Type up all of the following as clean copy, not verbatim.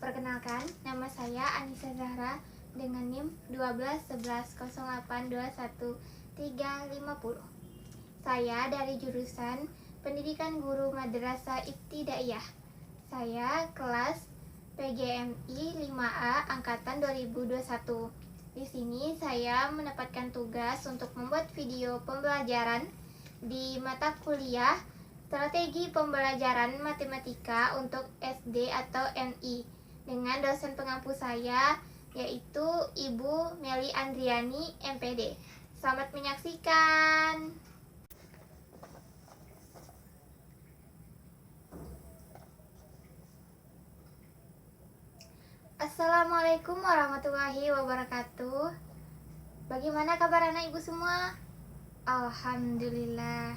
Perkenalkan, nama saya Anissa Zahra dengan NIM 12110821350. Saya dari jurusan Pendidikan Guru Madrasah Ibtidaiyah. Saya kelas PGMI 5A angkatan 2021. Di sini saya mendapatkan tugas untuk membuat video pembelajaran di mata kuliah Strategi Pembelajaran Matematika untuk SD atau MI dengan dosen pengampu saya, yaitu Ibu Meli Andriani, MPD. Selamat menyaksikan. Assalamualaikum warahmatullahi wabarakatuh. Bagaimana kabar anak ibu semua? Alhamdulillah.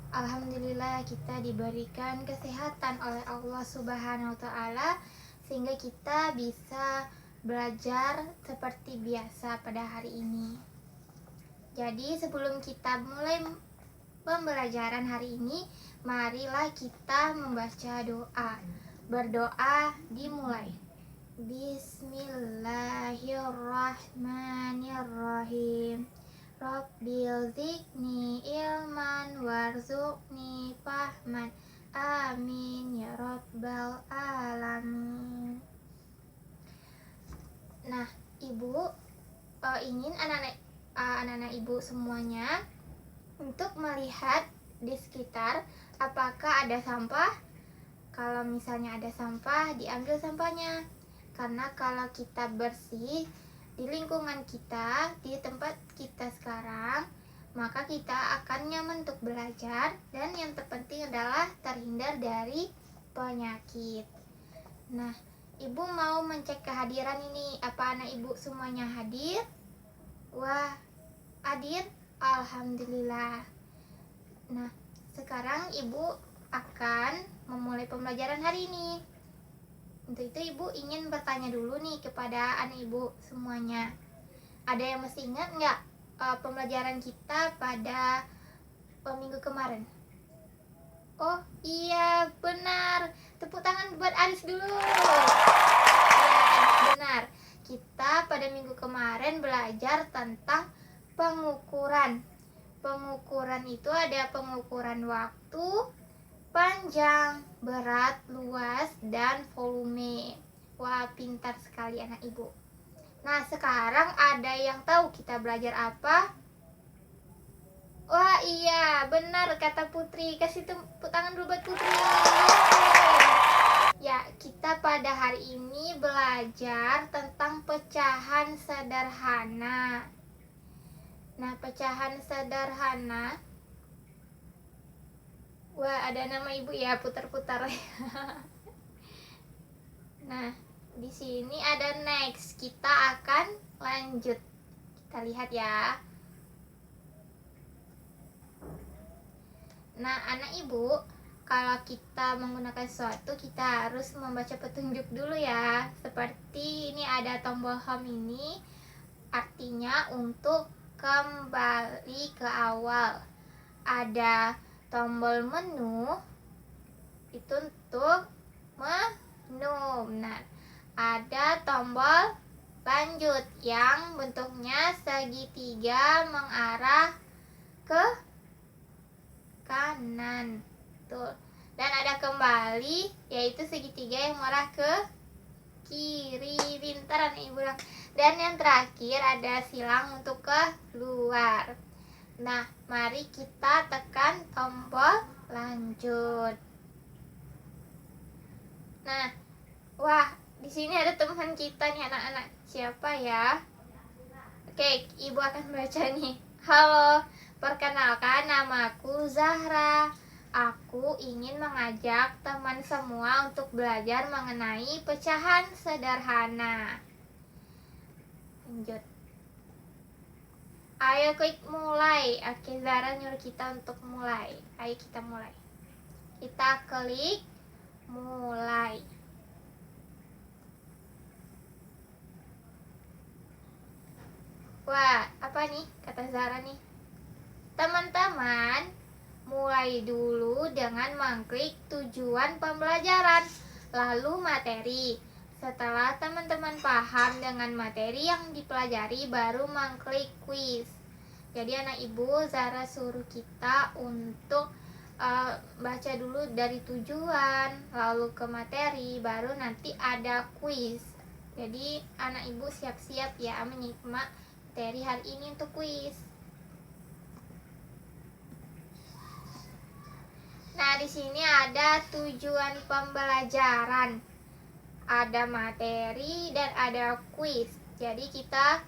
Alhamdulillah kita diberikan kesehatan oleh Allah Subhanahu wa Ta'ala sehingga kita bisa belajar seperti biasa pada hari ini. Jadi sebelum kita mulai pembelajaran hari ini, marilah kita membaca doa. Berdoa dimulai. Bismillahirrahmanirrahim. Rabbil zidni ilman warzuqni fahman. Amin ya rabbal alamin. Nah, ibu ingin anak-anak ibu semuanya untuk melihat di sekitar apakah ada sampah. Kalau misalnya ada sampah, diambil sampahnya. Karena kalau kita bersih di lingkungan kita, di tempat kita sekarang, maka kita akan nyaman untuk belajar, dan yang terpenting adalah terhindar dari penyakit. Nah, ibu mau mencek kehadiran ini. Apa anak ibu semuanya hadir? Wah, hadir. Alhamdulillah. Nah, sekarang ibu akan memulai pembelajaran hari ini. Untuk itu ibu ingin bertanya dulu nih kepada anak ibu semuanya. Ada yang masih ingat nggak pembelajaran kita pada minggu kemarin? Oh iya, benar. Tepuk tangan buat Aris dulu. Ya, benar. Kita pada minggu kemarin belajar tentang pengukuran. Pengukuran itu ada pengukuran waktu, panjang, berat, luas, dan volume. Wah, pintar sekali anak ibu. Nah, sekarang ada yang tahu kita belajar apa? Wah, iya, benar kata Putri. Kasih tepuk tangan dulu buat Putri. Ya, kita pada hari ini belajar tentang pecahan sederhana. Nah, pecahan sederhana. Wah, ada nama ibu ya, putar-putar. Nah, di sini ada next. Kita akan lanjut. Kita lihat ya. Nah, anak ibu, kalau kita menggunakan sesuatu, kita harus membaca petunjuk dulu ya. Seperti ini ada tombol home ini, artinya untuk kembali ke awal. Ada tombol menu, itu untuk menu. Nah, ada tombol lanjut yang bentuknya segitiga mengarah ke kanan. Tuh. Dan ada kembali, yaitu segitiga yang mengarah ke kiri. Pintar nih ibu. Dan yang terakhir ada silang untuk keluar. Nah, mari kita tekan tombol lanjut. Nah, wah, di sini ada teman kita nih anak-anak. Siapa ya? Oke, ibu akan baca nih. Halo, perkenalkan namaku Zahra. Aku ingin mengajak teman semua untuk belajar mengenai pecahan sederhana. Lanjut. Ayo klik mulai. Oke, Zara nyuruh kita untuk mulai. Ayo kita mulai. Kita klik mulai. Wah, apa nih kata Zara nih? Teman-teman, mulai dulu dengan mengklik tujuan pembelajaran. Lalu materi. Setelah teman-teman paham dengan materi yang dipelajari, baru mengklik kuis. Jadi anak ibu, Zara suruh kita untuk baca dulu dari tujuan, lalu ke materi, baru nanti ada kuis. Jadi anak ibu siap-siap ya menyimak materi hari ini untuk kuis. Nah, di sini ada tujuan pembelajaran, ada materi dan ada kuis. Jadi kita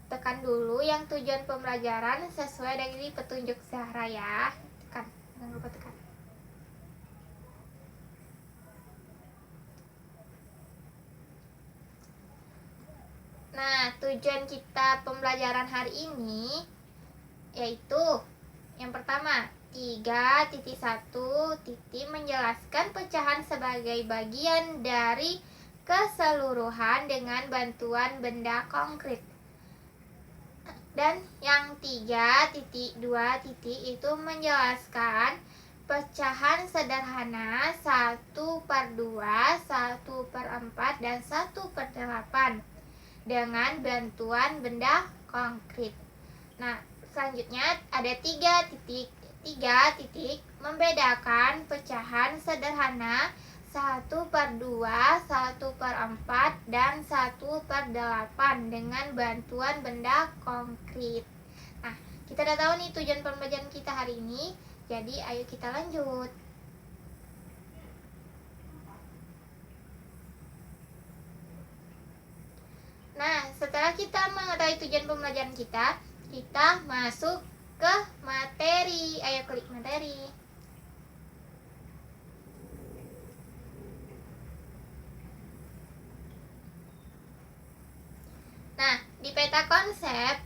tekan dulu yang tujuan pembelajaran sesuai dari petunjuk Zahra ya. Tekan, jangan lupa tekan. Nah, tujuan kita pembelajaran hari ini yaitu yang pertama, 3.1 menjelaskan pecahan sebagai bagian dari keseluruhan dengan bantuan benda konkret. Dan yang 3.2 itu menjelaskan pecahan sederhana 1/2, 1/4, dan 1/8 dengan bantuan benda konkret. Nah, selanjutnya ada 3.3 membedakan pecahan sederhana 1/2, 1/4, dan 1/8 dengan bantuan benda konkret. Nah, kita udah tahu nih tujuan pembelajaran kita hari ini. Jadi ayo kita lanjut. Nah, setelah kita mengetahui tujuan pembelajaran kita masuk ke materi. Ayo klik materi. Nah, di peta konsep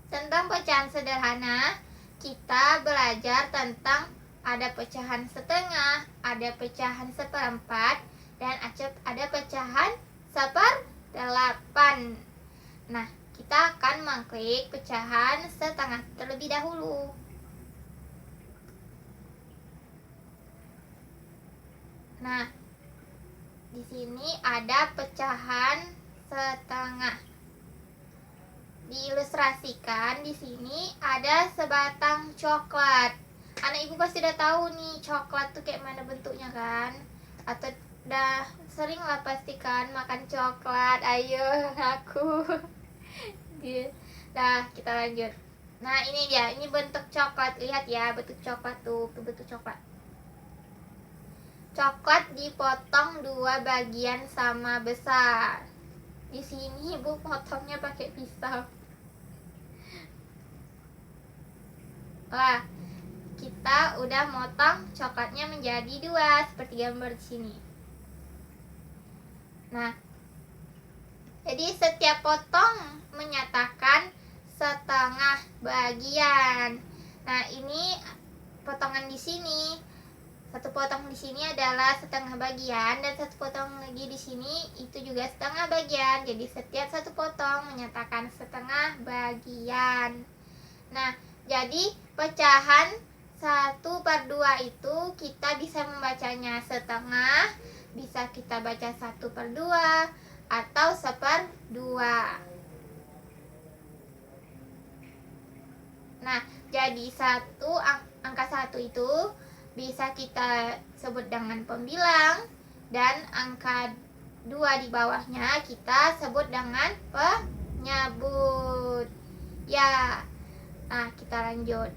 tentang pecahan sederhana, kita belajar tentang ada pecahan setengah, ada pecahan 1/4, dan ada pecahan 1/8. Nah, kita akan mengklik pecahan setengah terlebih dahulu. Nah, di sini ada pecahan setengah. Diilustrasikan di sini ada sebatang coklat. Anak ibu pasti udah tahu nih coklat tuh kayak mana bentuknya kan? Atau udah sering lah pastikan makan coklat. Ayo aku. Nah, kita lanjut. Nah, ini dia, ini bentuk coklat. Lihat ya, bentuk coklat tuh bentuk coklat. Coklat dipotong 2 bagian sama besar. Di sini ibu potongnya pakai pisau. Wah, kita udah motong coklatnya menjadi 2 seperti gambar di sini. Nah, jadi setiap potong menyatakan setengah bagian. Nah, ini potongan di sini. Satu potong di sini adalah setengah bagian dan satu potong lagi di sini itu juga setengah bagian. Jadi setiap satu potong menyatakan setengah bagian. Nah, jadi pecahan 1/2 itu kita bisa membacanya setengah, bisa kita baca 1/2 atau 1/2. Nah, jadi angka 1 itu bisa kita sebut dengan pembilang, dan angka 2 di bawahnya kita sebut dengan penyebut. Ya. Nah, kita lanjut.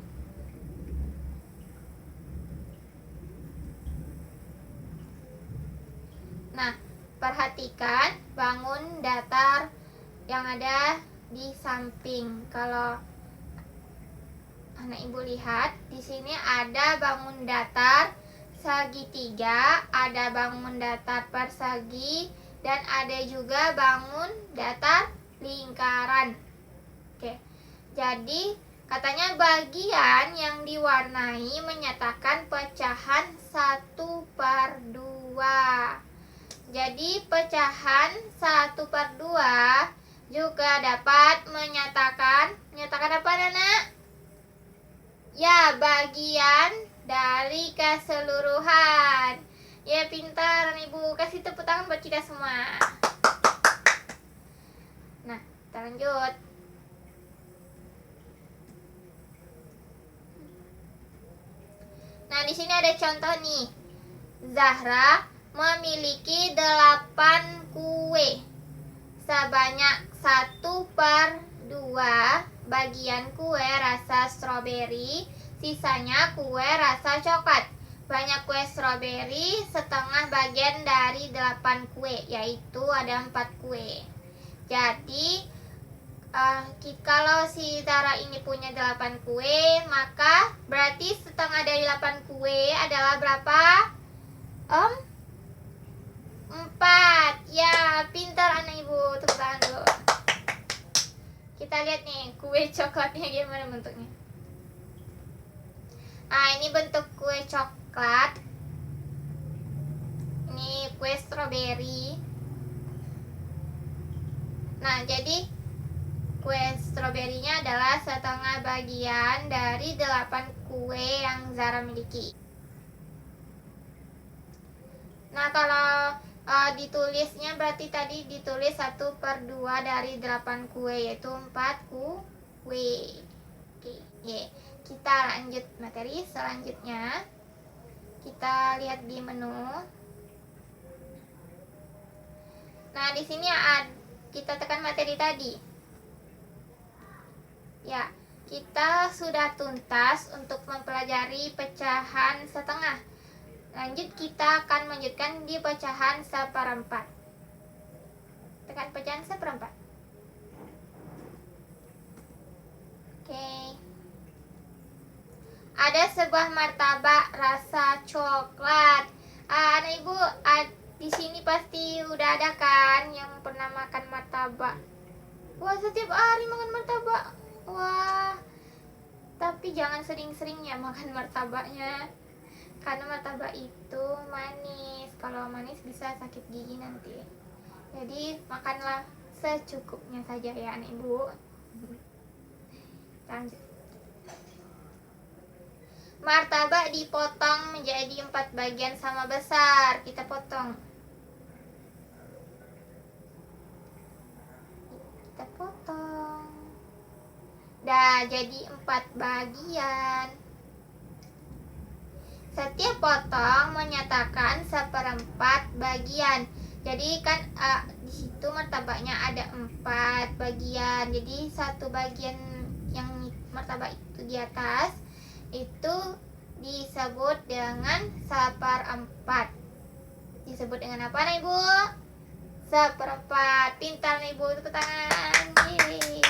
Nah, perhatikan bangun datar yang ada di samping. Kalau anak ibu lihat, di sini ada bangun datar segitiga, ada bangun datar persegi, dan ada juga bangun datar lingkaran. Oke. Jadi katanya bagian yang diwarnai menyatakan pecahan 1/2. Jadi pecahan 1/2 juga dapat menyatakan apa, Nana? Ya, bagian dari keseluruhan. Ya, pintar anak ibu. Kasih tepuk tangan buat kita semua. Nah, kita lanjut. Nah, di sini ada contoh nih. Zahra memiliki 8 kue. Sebanyak 1/2 bagian kue rasa stroberi, sisanya kue rasa coklat. Banyak kue stroberi setengah bagian dari 8 kue, yaitu ada 4 kue. Jadi kalau si Zara ini punya 8 kue, maka berarti setengah dari 8 kue adalah berapa? 4. Ya, pintar anak ibu. Tepuk tangan dulu. Kita lihat nih kue coklatnya gimana bentuknya. Nah, ini bentuk kue coklat. Ini kue stroberi. Nah, jadi kue stroberinya adalah setengah bagian dari 8 kue yang Zara miliki. Nah, kalau ditulisnya berarti tadi ditulis 1/2 dari 8 kue, yaitu 4 kue. Oke, kita lanjut materi selanjutnya. Kita lihat di menu. Nah, di sini kita tekan materi tadi. Ya, kita sudah tuntas untuk mempelajari pecahan setengah. Lanjut, kita akan melanjutkan di pecahan 1/4. Tekan pecahan 1/4. Oke. Ada sebuah martabak rasa coklat. Anak ibu, di sini pasti udah ada kan yang pernah makan martabak. Wah, setiap hari makan martabak. Wah, tapi jangan sering-sering ya makan martabaknya, karena martabak itu manis. Kalau manis bisa sakit gigi nanti. Jadi makanlah secukupnya saja ya anak ibu. Lanjut. Martabak dipotong menjadi 4 bagian sama besar. Kita potong. Kita potong. Dah jadi 4 bagian. Setiap potong menyatakan 1/4 bagian. Jadi kan di situ martabaknya ada 4 bagian. Jadi 1 bagian yang martabak itu di atas itu disebut dengan 1/4. Disebut dengan apa nih ibu? 1/4. Pintar nih ibu, tepuk tangan. Yeay.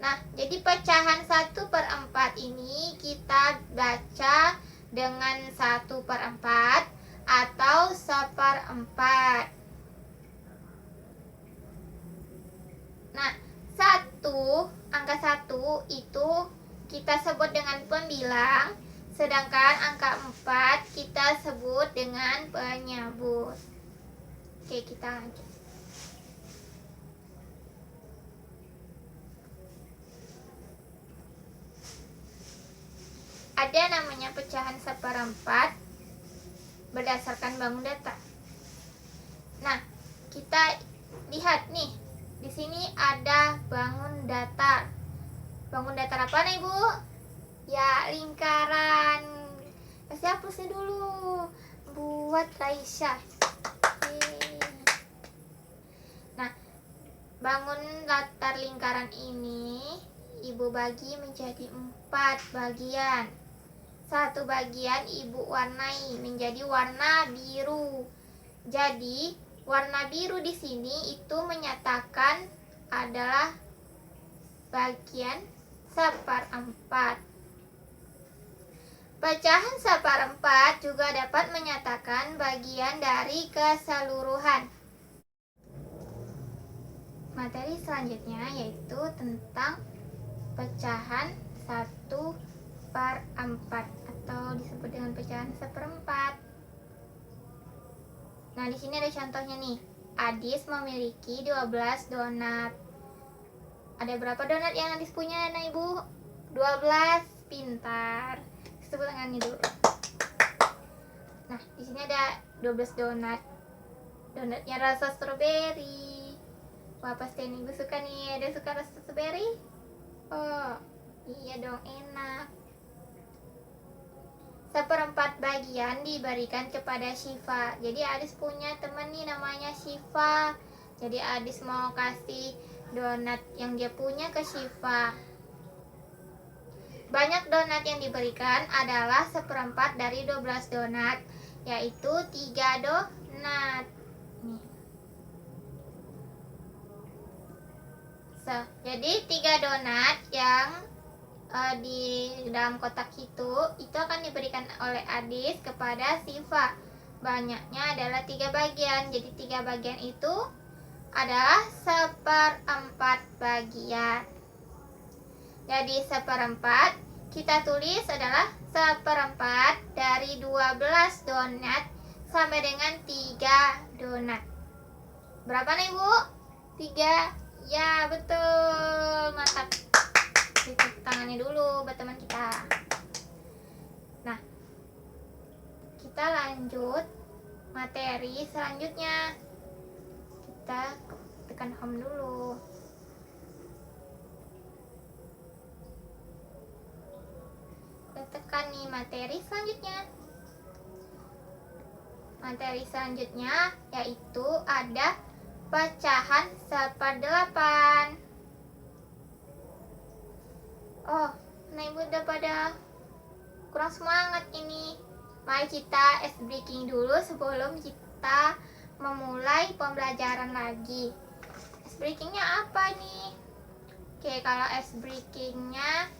Nah, jadi pecahan 1/4 ini kita baca dengan 1/4 atau 1/4. Nah, angka 1 itu kita sebut dengan pembilang, sedangkan angka 4 kita sebut dengan penyebut. Oke, kita lanjut. Ada namanya pecahan 1/4 berdasarkan bangun datar. Nah, kita lihat nih, di sini ada bangun datar. Bangun datar apa nih ibu? Ya, lingkaran. Kasih hapusnya dulu buat Raisya. Nah, bangun datar lingkaran ini ibu bagi menjadi 4 bagian. 1 bagian ibu warnai menjadi warna biru. Jadi warna biru di sini itu menyatakan adalah bagian 1/4. Pecahan 1/4 juga dapat menyatakan bagian dari keseluruhan. Materi selanjutnya yaitu tentang pecahan 1/4 atau disebut dengan pecahan 1/4. Nah, di sini ada contohnya nih. Adis memiliki 12 donat. Ada berapa donat yang Adis punya, nah ibu? 12. Pintar. Tepuk tangannya dulu. Nah, di sini ada 12 donat. Donatnya rasa stroberi. Wah, pasti ini gue suka nih. Ada suka rasa stroberi? Oh, iya dong, enak. Seperempat bagian diberikan kepada Syifa. Jadi Adis punya teman nih namanya Syifa. Jadi Adis mau kasih donat yang dia punya ke Syifa. Banyak donat yang diberikan adalah seperempat dari 12 donat, yaitu 3 donat. Nih. Jadi 3 donat yang di dalam kotak itu akan diberikan oleh Adis kepada Syifa. Banyaknya adalah 3 bagian. Jadi 3 bagian itu adalah seperempat bagian. Jadi seperempat kita tulis adalah seperempat dari 12 donat sampai dengan 3 donat. Berapa nih Bu? 3. Ya betul, mantap. Tepuk tangannya dulu buat teman kita. Nah, kita lanjut materi selanjutnya. Kita tekan home dulu. Tekan nih materi selanjutnya. Materi selanjutnya yaitu ada pecahan 1/8. Oh, nah Ibu udah pada kurang semangat ini. Mari kita ice breaking dulu sebelum kita memulai pembelajaran lagi. Ice breakingnya apa nih? Oke, kalau ice breakingnya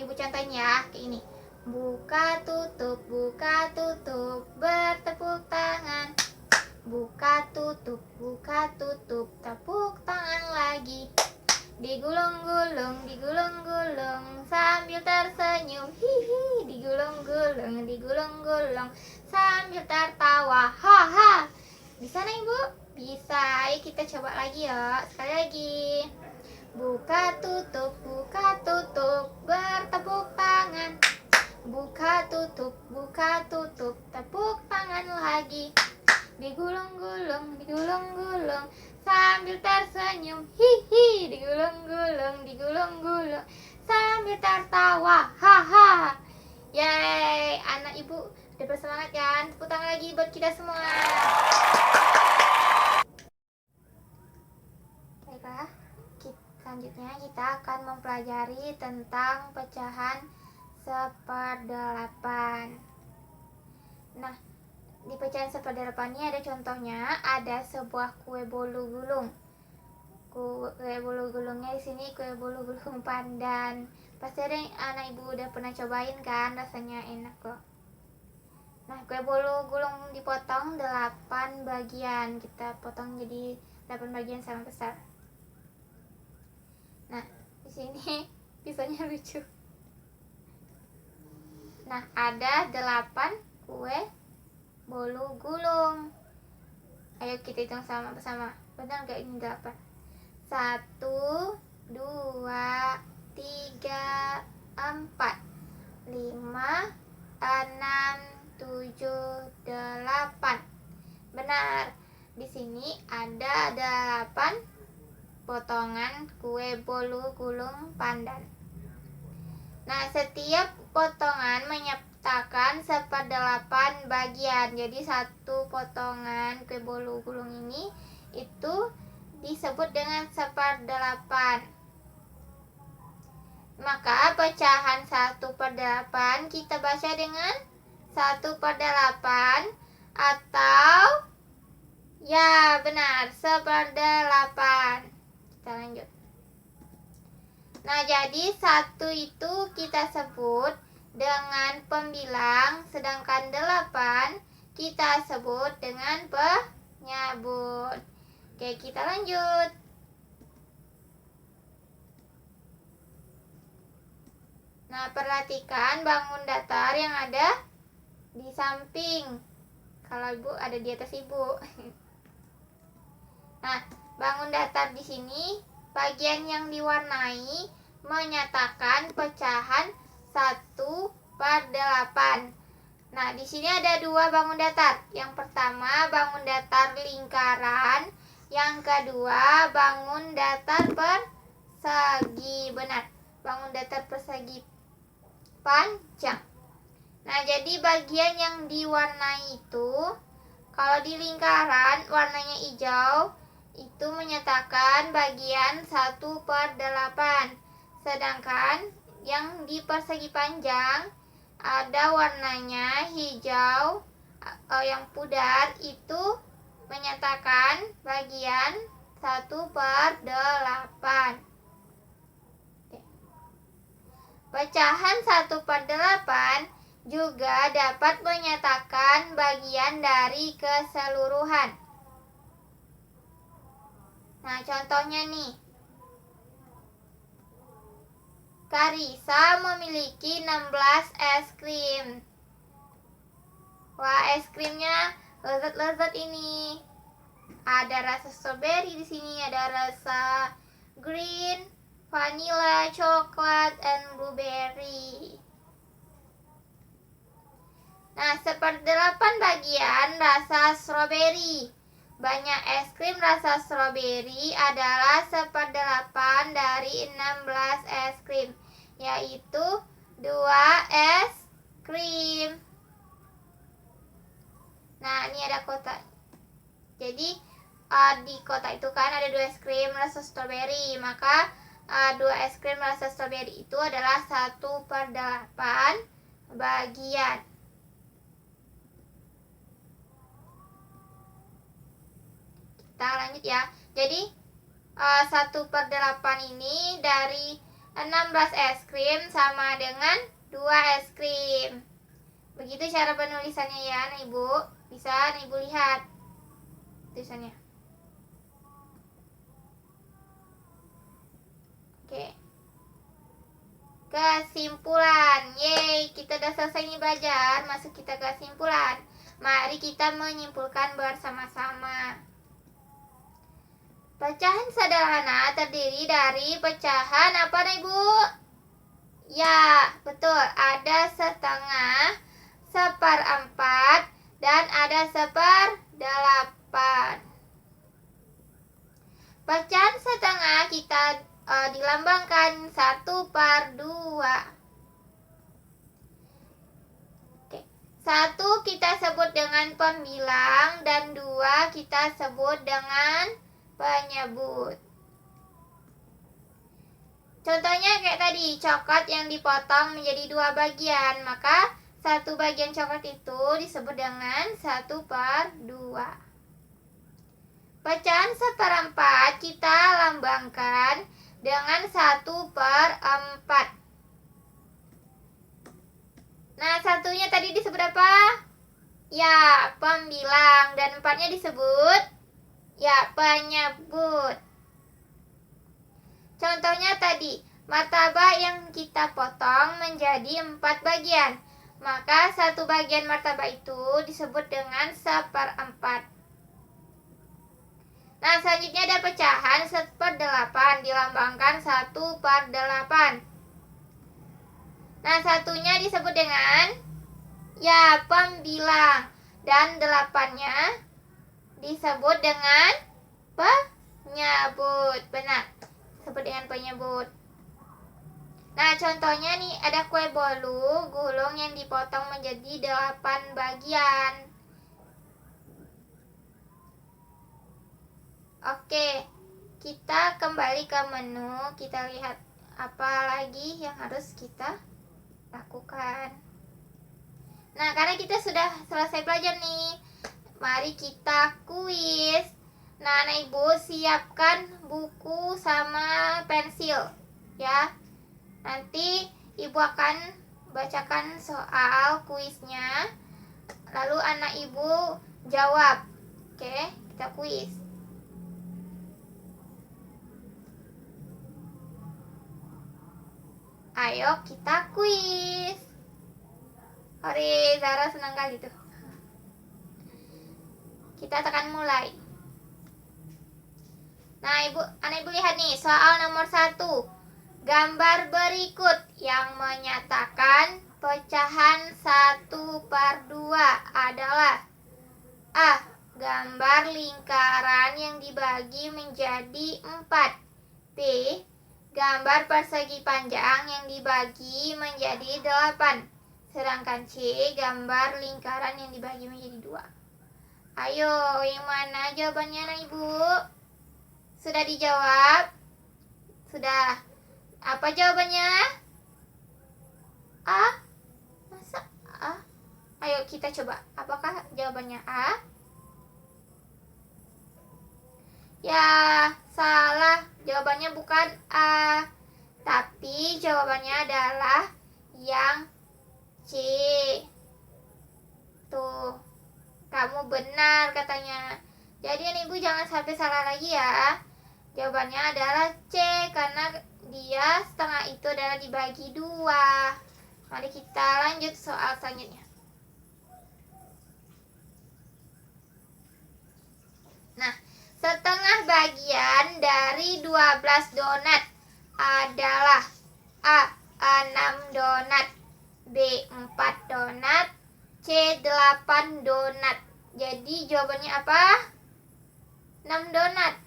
Ibu contohin ya, kayak ini. Buka tutup, bertepuk tangan. Buka tutup, tepuk tangan lagi. Digulung-gulung, sambil tersenyum. Hihi, digulung-gulung, sambil tertawa. Haha. Bisa nih Ibu? Bisa. Ayo kita coba lagi ya. Sekali lagi. Buka tutup, bertepuk tangan. Buka tutup, tepuk tangan lagi. Digulung-gulung, sambil tersenyum. Hihi, digulung-gulung, sambil tertawa. Haha. Yeay, anak Ibu udah bersemangat kan? Tepuk tangan lagi buat kita semua. Baiklah, selanjutnya kita akan mempelajari tentang pecahan 1/8. Nah, di pecahan 1/8 ini ada contohnya, ada sebuah kue bolu gulung. Kue bolu gulungnya di sini kue bolu gulung pandan. Pasti ada yang anak Ibu udah pernah cobain kan, rasanya enak kok. Nah, kue bolu gulung dipotong 8 bagian. Kita potong jadi 8 bagian sama besar. Nah, di sini pisaunya lucu. Nah, ada 8 kue bolu gulung. Ayo kita hitung sama-sama. Benar gak ini 8? 1, 2, 3, 4, 5, 6, 7, 8. Benar. Di sini ada 8 potongan kue bolu gulung pandan. Nah, setiap potongan menyertakan 1/8 bagian. Jadi satu potongan kue bolu gulung ini itu disebut dengan 1/8. Maka pecahan 1/8 kita baca dengan 1/8 atau ya benar 1/8. Kita lanjut. Nah, jadi 1 itu kita sebut dengan pembilang, sedangkan 8 kita sebut dengan penyebut. Oke, kita lanjut. Nah, perhatikan bangun datar yang ada di samping. Kalau Ibu ada di atas Ibu. Nah, bangun datar di sini bagian yang diwarnai menyatakan pecahan 1/8. Nah, di sini ada dua bangun datar. Yang pertama bangun datar lingkaran, yang kedua bangun datar persegi. Benar, bangun datar persegi panjang. Nah, jadi bagian yang diwarnai itu, kalau di lingkaran warnanya hijau, itu menyatakan bagian 1/8. Sedangkan yang di persegi panjang ada warnanya hijau yang pudar, itu menyatakan bagian 1/8. Pecahan 1/8 juga dapat menyatakan bagian dari keseluruhan. Nah, contohnya nih. Karisa memiliki 16 es krim. Wah, es krimnya lezat-lezat ini. Ada rasa strawberry di sini, ada rasa green, vanilla, coklat, and blueberry. Nah, 1/8 bagian rasa strawberry. Banyak es krim rasa stroberi adalah 1/8 dari 16 es krim, yaitu 2 es krim. Nah, ini ada kotak. Jadi di kotak itu kan ada 2 es krim rasa stroberi, maka 2 es krim rasa stroberi itu adalah 1/8 bagian. Kita lanjut ya. Jadi 1/8 ini dari 16 es krim sama dengan 2 es krim. Begitu cara penulisannya ya, nah Ibu. Bisa nah Ibu lihat tulisannya. Oke. Kesimpulan. Yeay, kita udah selesai nih belajar. Masuk kita ke kesimpulan. Mari kita menyimpulkan bersama-sama. Pecahan sederhana terdiri dari pecahan apa nih Ibu? Ya, betul. Ada setengah, 1/4, dan ada 1/8. Pecahan setengah kita dilambangkan 1/2. Oke. 1 kita sebut dengan pembilang dan 2 kita sebut dengan penyebut. Contohnya kayak tadi, coklat yang dipotong menjadi 2 bagian, maka 1 bagian coklat itu disebut dengan 1/2. Pecahan 1/4 kita lambangkan dengan 1/4. Nah, satunya tadi disebut apa? Ya, pembilang, dan 4-nya disebut ya, penyebut. Contohnya tadi, martabak yang kita potong menjadi 4 bagian. Maka 1 bagian martabak itu disebut dengan 1/4. Nah, selanjutnya ada pecahan 1/8 dilambangkan 1/8. Nah, satunya disebut dengan ya, pembilang, dan 8-nya disebut dengan penyebut. Benar, disebut dengan penyebut. Nah, contohnya nih ada kue bolu gulung yang dipotong menjadi 8 bagian. Oke, kita kembali ke menu. Kita lihat apa lagi yang harus kita lakukan. Nah, karena kita sudah selesai belajar nih, mari kita kuis. Nah, Ibu siapkan buku sama pensil ya. Nanti Ibu akan bacakan soal kuisnya, lalu anak Ibu jawab. Oke, kita kuis. Ayo kita kuis. Hore, Zara senang kali tuh. Kita tekan mulai. Nah, anak Ibu lihat nih, soal nomor 1. Gambar berikut yang menyatakan pecahan 1/2 adalah A. Gambar lingkaran yang dibagi menjadi 4. B. Gambar persegi panjang yang dibagi menjadi 8. Sedangkan C. Gambar lingkaran yang dibagi menjadi 2. Ayo, yang mana jawabannya anak ibu? Sudah dijawab? Sudah. Apa jawabannya? A? Masa A? Ayo kita coba. Apakah jawabannya A? Ya, salah. Jawabannya bukan A. Tapi jawabannya adalah yang C. Tuh, kamu benar katanya. Jadi ibu jangan sampai salah lagi ya. Jawabannya adalah C, karena dia setengah itu adalah dibagi 2. Mari kita lanjut soal selanjutnya. Nah, setengah bagian dari 12 donat adalah A. 6 donat, B. 4 donat, C. 8 donat. Jadi jawabannya apa? 6 donat.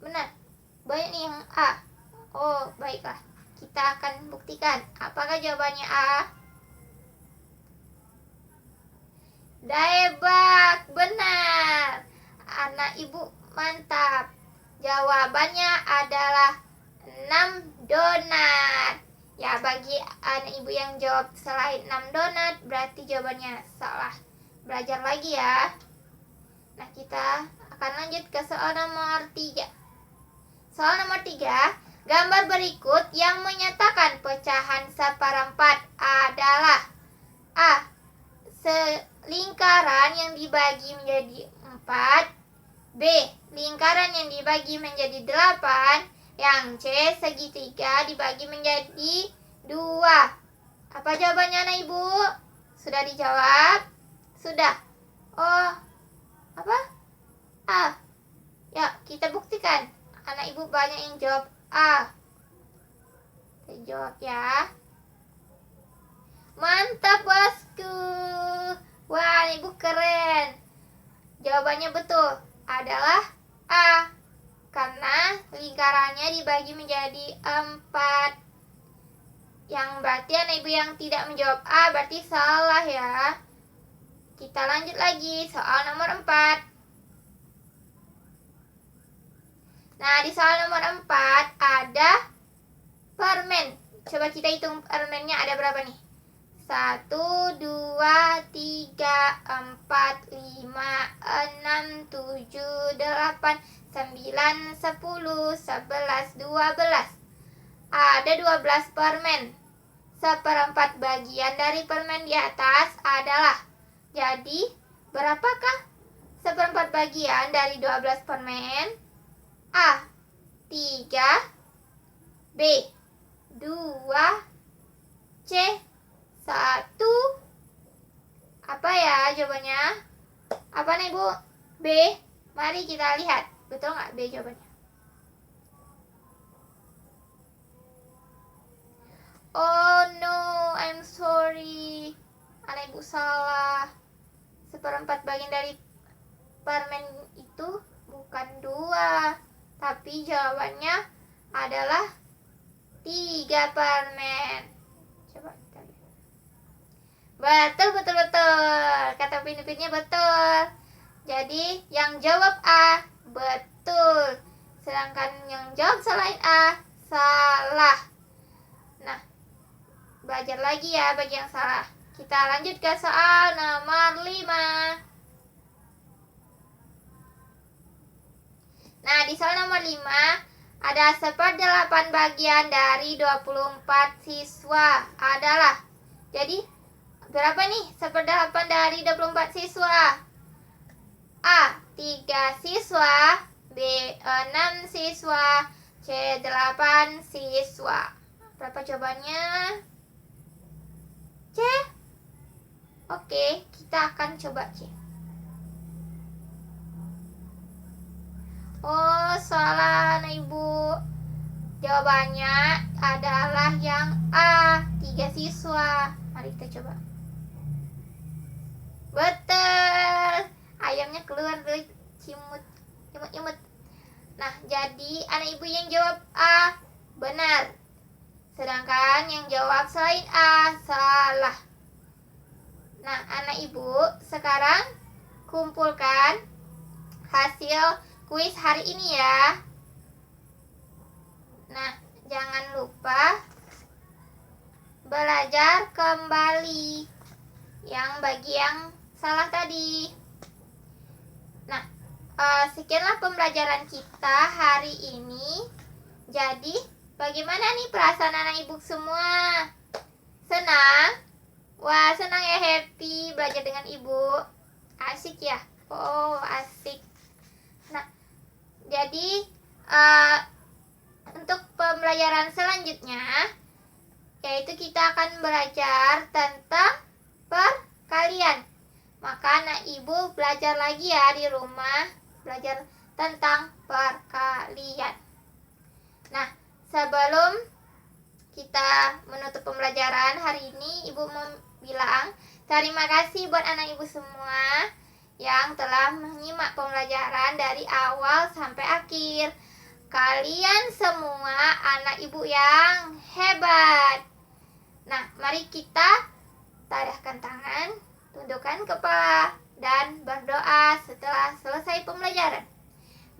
Benar. Banyak nih yang A. Oh, baiklah. Kita akan buktikan. Apakah jawabannya A? Daebak, benar. Anak ibu mantap. Jawabannya adalah 6 donat. Ya, bagi anak ibu yang jawab selain 6 donat, berarti jawabannya salah. Belajar lagi ya. Nah, kita akan lanjut ke soal nomor 3. Soal nomor 3, gambar berikut yang menyatakan pecahan 1/4 adalah A. Lingkaran yang dibagi menjadi 4, B. Lingkaran yang dibagi menjadi 8, yang C. Segitiga dibagi menjadi 2. Apa jawabannya anak ibu? Sudah dijawab? Sudah. Oh, apa? A. Ya, kita buktikan. Anak ibu banyak yang jawab A. Kita jawab ya. Mantap bosku. Wah, ibu keren. Jawabannya betul. Adalah A. Karena lingkarannya dibagi menjadi 4. Yang berarti anak ibu yang tidak menjawab A berarti salah ya. Kita lanjut lagi. Soal nomor 4. Nah, di soal nomor 4 ada permen. Coba kita hitung permennya ada berapa nih? 1, 2, 3, 4, 5, 6, 7, 8, 9, 10, 11, 12. Ada 12 permen. 1/4 bagian dari permen di atas adalah. Jadi, berapakah 1/4 bagian dari 12 permen? A. 3, B. 2, C. 1. Apa ya jawabannya? Apa nih Bu? B. Mari kita lihat. Betul nggak B jawabannya? Oh no, I'm sorry. Anak ibu salah. 1/4 bagian dari permen itu bukan 2. Tapi jawabannya adalah 3 permen. Coba kita lihat. Betul, betul, betul. Kata Pinipitnya betul. Jadi yang jawab A betul. Sedangkan yang jawab selain A salah. Nah, belajar lagi ya bagi yang salah. Kita lanjut ke soal nomor 5. Nah, di soal nomor 5 ada 1/8 bagian dari 24 siswa adalah. Jadi, berapa nih 1/8 dari 24 siswa? A. 3 siswa, B. 6 siswa, C. 8 siswa. Berapa jawabannya? C. Oke, kita akan coba C. Oh, salah anak ibu. Jawabannya adalah yang A, 3 siswa. Mari kita coba. Betul. Ayamnya keluar dari cimut, imut-imut. Nah, jadi anak ibu yang jawab A benar. Sedangkan yang jawab selain A salah. Nah, anak ibu sekarang kumpulkan hasil kuis hari ini ya. Nah, jangan lupa belajar kembali yang bagi yang salah tadi. Nah, sekianlah pembelajaran kita hari ini. Jadi, bagaimana nih perasaan anak ibu semua? Senang? Wah, senang ya, happy belajar dengan ibu. Asik ya? Oh, asik. Nah, jadi untuk pembelajaran selanjutnya, yaitu kita akan belajar tentang perkalian. Maka anak ibu belajar lagi ya di rumah, belajar tentang perkalian. Nah, sebelum kita menutup pembelajaran hari ini, ibu mau bilang terima kasih buat anak ibu semua yang telah menyimak pembelajaran dari awal sampai akhir. Kalian semua anak ibu yang hebat. Nah, mari kita tadahkan tangan, tundukkan kepala, dan berdoa setelah selesai pembelajaran.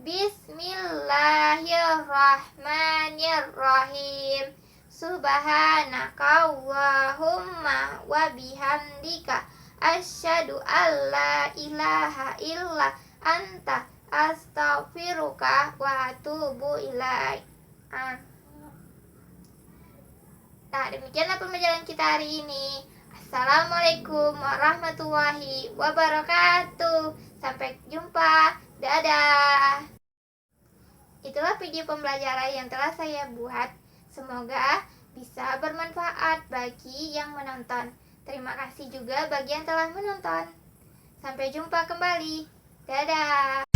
Bismillahirrahmanirrahim. Subhanakallahumma wa bihamdika asyhadu alla ilaha illa anta astaghfiruka wa atubu ilaik. Nah, demikianlah pembelajaran kita hari ini. Assalamualaikum warahmatullahi wabarakatuh. Sampai jumpa. Dadah. Itulah video pembelajaran yang telah saya buat. Semoga bisa bermanfaat bagi yang menonton. Terima kasih juga bagi yang telah menonton. Sampai jumpa kembali. Dadah.